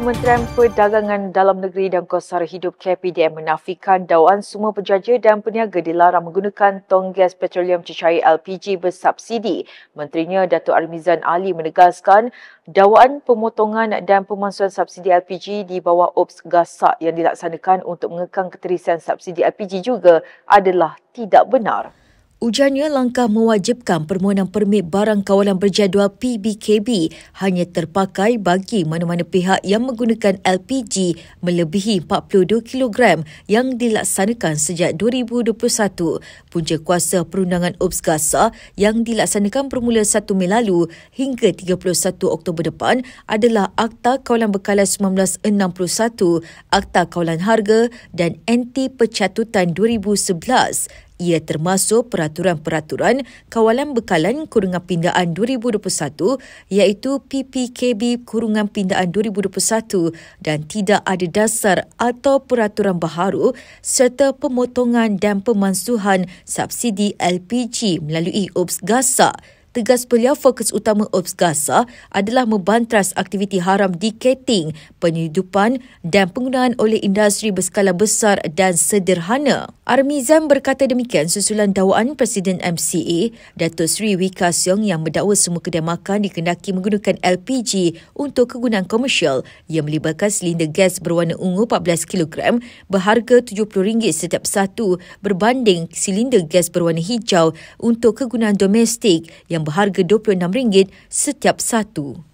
Kementerian Perdagangan Dalam Negeri dan Kos Sara Hidup KPDM menafikan dakwaan semua penjaja dan peniaga dilarang menggunakan tong gas petroleum cecair LPG bersubsidi. Menterinya Datuk Armizan Ali menegaskan dakwaan pemotongan dan pemalsuan subsidi LPG di bawah OPS Gasak yang dilaksanakan untuk mengekang keterisian subsidi LPG juga adalah tidak benar. Ujarnya langkah mewajibkan permohonan permit barang kawalan berjadual PBKB hanya terpakai bagi mana-mana pihak yang menggunakan LPG melebihi 42 kg yang dilaksanakan sejak 2021. Punca kuasa perundangan OPS Gasak yang dilaksanakan bermula 1 Mei lalu hingga 31 Oktober depan adalah Akta Kawalan Bekalan 1961, Akta Kawalan Harga dan Anti Pencatutan 2011. Ia termasuk peraturan-peraturan kawalan bekalan kurungan pindaan 2021 iaitu PPKB kurungan pindaan 2021 dan tidak ada dasar atau peraturan baharu serta pemotongan dan pemansuhan subsidi LPG melalui OPS Gasak. Tegas beliau, fokus utama OPS Gasak adalah membantras aktiviti haram diketing, penyeludupan dan penggunaan oleh industri berskala besar dan sederhana. Armizan berkata demikian susulan dakwaan Presiden MCA, Datuk Seri Wee Ka Siong yang mendakwa semua kedai makan dikendaki menggunakan LPG untuk kegunaan komersial yang melibatkan silinder gas berwarna ungu 14 kg berharga RM70 setiap satu berbanding silinder gas berwarna hijau untuk kegunaan domestik yang berharga RM26 setiap satu.